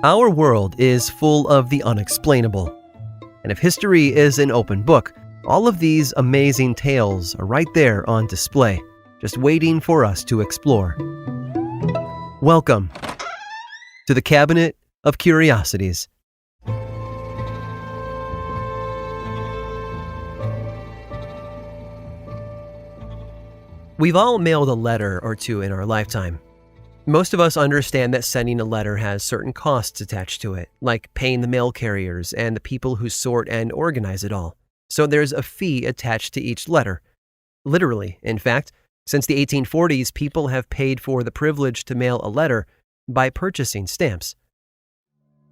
Our world is full of the unexplainable. And if history is an open book, all of these amazing tales are right there on display, just waiting for us to explore. Welcome to the Cabinet of Curiosities. We've all mailed a letter or two in our lifetime. Most of us understand that sending a letter has certain costs attached to it, like paying the mail carriers and the people who sort and organize it all. So there's a fee attached to each letter. Literally, in fact, since the 1840s, people have paid for the privilege to mail a letter by purchasing stamps.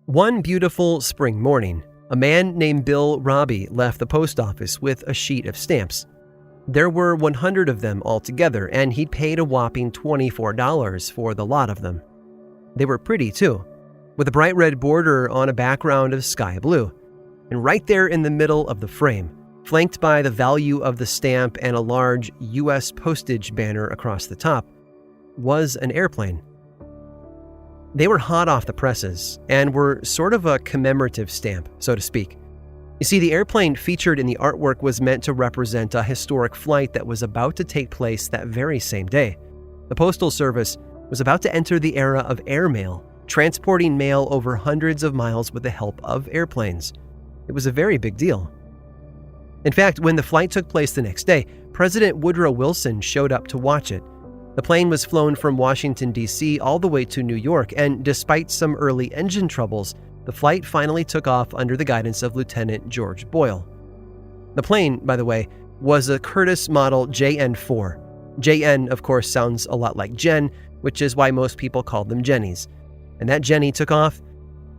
One beautiful spring morning, a man named Bill Robbie left the post office with a sheet of stamps. There were 100 of them altogether, and he'd paid a whopping $24 for the lot of them. They were pretty too, with a bright red border on a background of sky blue. And right there in the middle of the frame, flanked by the value of the stamp and a large U.S. postage banner across the top, was an airplane. They were hot off the presses and were sort of a commemorative stamp, so to speak. You see, the airplane featured in the artwork was meant to represent a historic flight that was about to take place that very same day. The Postal Service was about to enter the era of airmail, transporting mail over hundreds of miles with the help of airplanes. It was a very big deal. In fact, when the flight took place the next day, President Woodrow Wilson showed up to watch it. The plane was flown from Washington, D.C. all the way to New York, and despite some early engine troubles, the flight finally took off under the guidance of Lieutenant George Boyle. The plane, by the way, was a Curtiss Model JN-4. JN, of course, sounds a lot like Jen, which is why most people called them Jennies. And that Jenny took off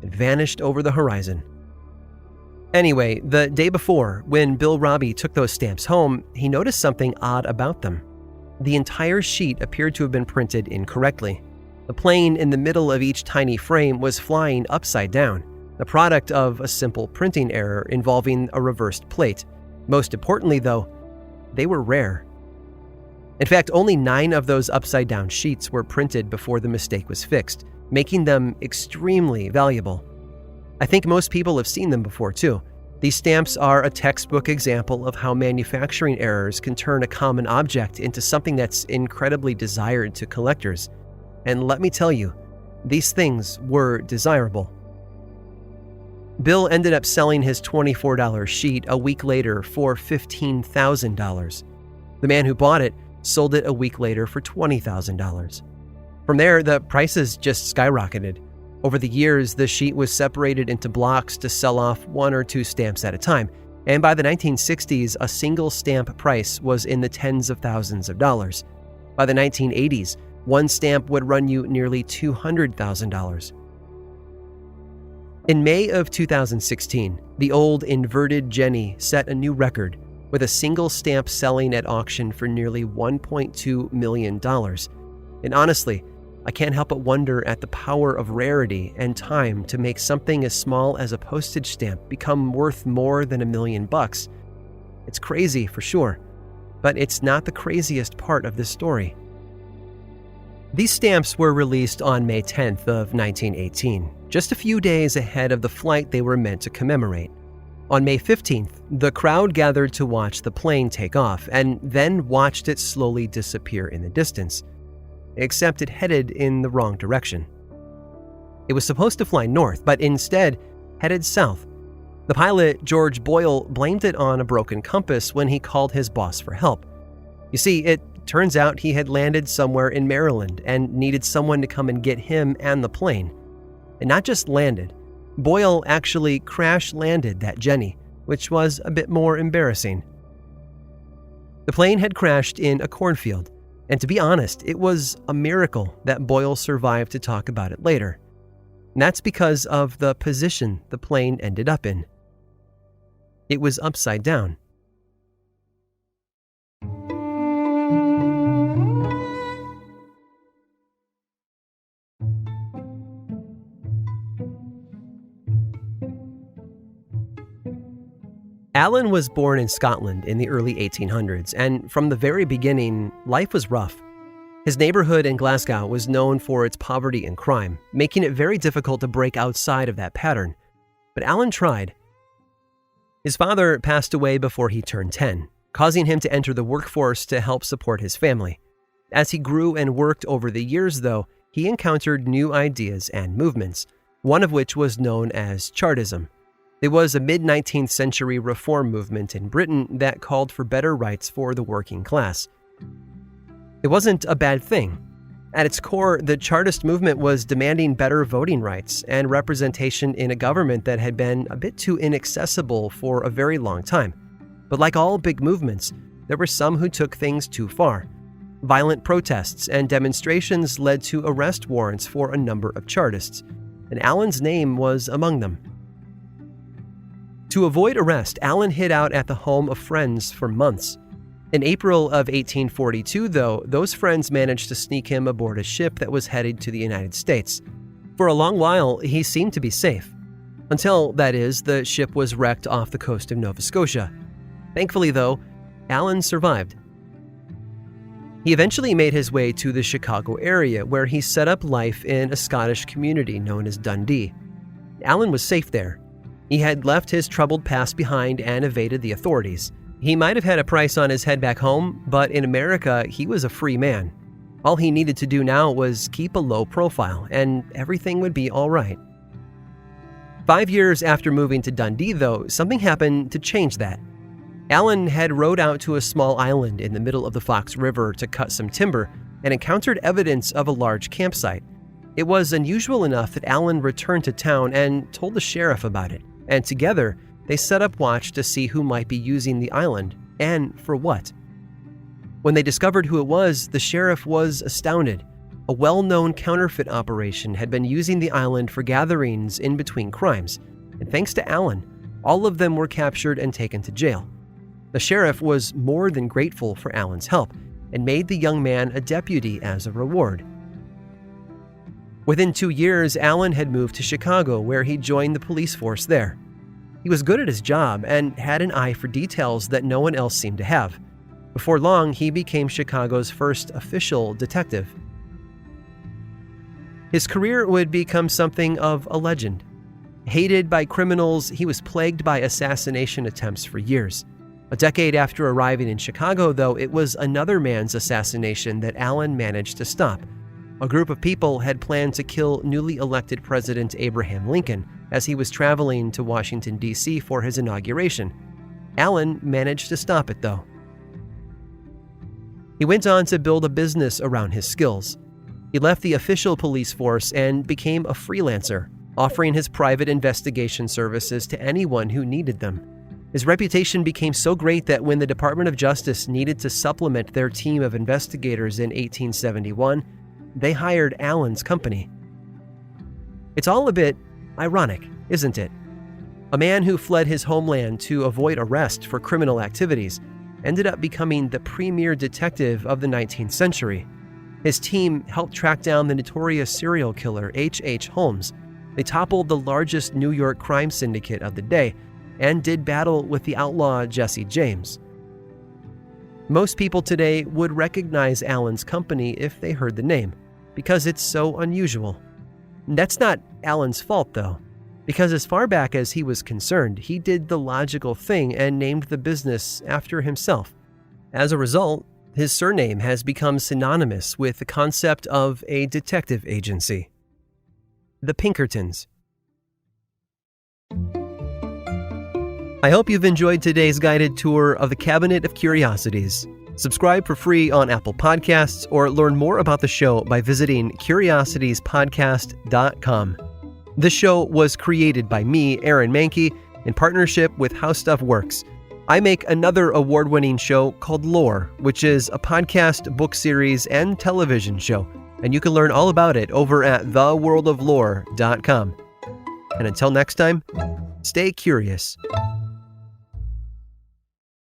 and vanished over the horizon. Anyway, the day before, when Bill Robbie took those stamps home, he noticed something odd about them. The entire sheet appeared to have been printed incorrectly. The plane in the middle of each tiny frame was flying upside down, the product of a simple printing error involving a reversed plate. Most importantly, though, they were rare. In fact, only 9 of those upside-down sheets were printed before the mistake was fixed, making them extremely valuable. I think most people have seen them before, too. These stamps are a textbook example of how manufacturing errors can turn a common object into something that's incredibly desired to collectors. And let me tell you, these things were desirable. Bill ended up selling his $24 sheet a week later for $15,000. The man who bought it sold it a week later for $20,000. From there, the prices just skyrocketed. Over the years, the sheet was separated into blocks to sell off 1 or 2 stamps at a time, and by the 1960s, a single stamp price was in the tens of thousands of dollars. By the 1980s, one stamp would run you nearly $200,000. In May of 2016, the old inverted Jenny set a new record, with a single stamp selling at auction for nearly $1.2 million. And honestly, I can't help but wonder at the power of rarity and time to make something as small as a postage stamp become worth more than $1 million. It's crazy for sure, but it's not the craziest part of this story. These stamps were released on May 10th of 1918, just a few days ahead of the flight they were meant to commemorate. On May 15th, the crowd gathered to watch the plane take off and then watched it slowly disappear in the distance, except it headed in the wrong direction. It was supposed to fly north, but instead headed south. The pilot, George Boyle, blamed it on a broken compass when he called his boss for help. You see, it turns out he had landed somewhere in Maryland and needed someone to come and get him and the plane. And not just landed, Boyle actually crash-landed that Jenny, which was a bit more embarrassing. The plane had crashed in a cornfield, and to be honest, it was a miracle that Boyle survived to talk about it later. And that's because of the position the plane ended up in. It was upside down. Alan was born in Scotland in the early 1800s, and from the very beginning, life was rough. His neighborhood in Glasgow was known for its poverty and crime, making it very difficult to break outside of that pattern. But Alan tried. His father passed away before he turned 10, causing him to enter the workforce to help support his family. As he grew and worked over the years, though, he encountered new ideas and movements, one of which was known as Chartism. It was a mid-19th century reform movement in Britain that called for better rights for the working class. It wasn't a bad thing. At its core, the Chartist movement was demanding better voting rights and representation in a government that had been a bit too inaccessible for a very long time. But like all big movements, there were some who took things too far. Violent protests and demonstrations led to arrest warrants for a number of Chartists, and Alan's name was among them. To avoid arrest, Alan hid out at the home of friends for months. In April of 1842, though, those friends managed to sneak him aboard a ship that was headed to the United States. For a long while, he seemed to be safe. Until, that is, the ship was wrecked off the coast of Nova Scotia. Thankfully, though, Alan survived. He eventually made his way to the Chicago area, where he set up life in a Scottish community known as Dundee. Alan was safe there. He had left his troubled past behind and evaded the authorities. He might have had a price on his head back home, but in America, he was a free man. All he needed to do now was keep a low profile, and everything would be all right. 5 years after moving to Dundee, though, something happened to change that. Alan had rowed out to a small island in the middle of the Fox River to cut some timber and encountered evidence of a large campsite. It was unusual enough that Alan returned to town and told the sheriff about it, and together they set up watch to see who might be using the island and for what. When they discovered who it was, the sheriff was astounded. A well-known counterfeit operation had been using the island for gatherings in between crimes, and thanks to Alan, all of them were captured and taken to jail. The sheriff was more than grateful for Alan's help and made the young man a deputy as a reward. Within 2 years, Alan had moved to Chicago, where he joined the police force there. He was good at his job and had an eye for details that no one else seemed to have. Before long, he became Chicago's first official detective. His career would become something of a legend. Hated by criminals, he was plagued by assassination attempts for years. A decade after arriving in Chicago, though, it was another man's assassination that Alan managed to stop. A group of people had planned to kill newly elected President Abraham Lincoln as he was traveling to Washington, D.C. for his inauguration. Alan managed to stop it, though. He went on to build a business around his skills. He left the official police force and became a freelancer, offering his private investigation services to anyone who needed them. His reputation became so great that when the Department of Justice needed to supplement their team of investigators in 1871, they hired Alan's company. It's all a bit ironic, isn't it? A man who fled his homeland to avoid arrest for criminal activities ended up becoming the premier detective of the 19th century. His team helped track down the notorious serial killer H.H. Holmes. They toppled the largest New York crime syndicate of the day and did battle with the outlaw Jesse James. Most people today would recognize Alan's company if they heard the name, because it's so unusual. That's not Alan's fault, though, because as far back as he was concerned, he did the logical thing and named the business after himself. As a result, his surname has become synonymous with the concept of a detective agency. The Pinkertons. I hope you've enjoyed today's guided tour of the Cabinet of Curiosities. Subscribe for free on Apple Podcasts or learn more about the show by visiting curiositiespodcast.com. This show was created by me, Aaron Mahnke, in partnership with How Stuff Works. I make another award-winning show called Lore, which is a podcast, book series, and television show, and you can learn all about it over at theworldoflore.com. And until next time, stay curious.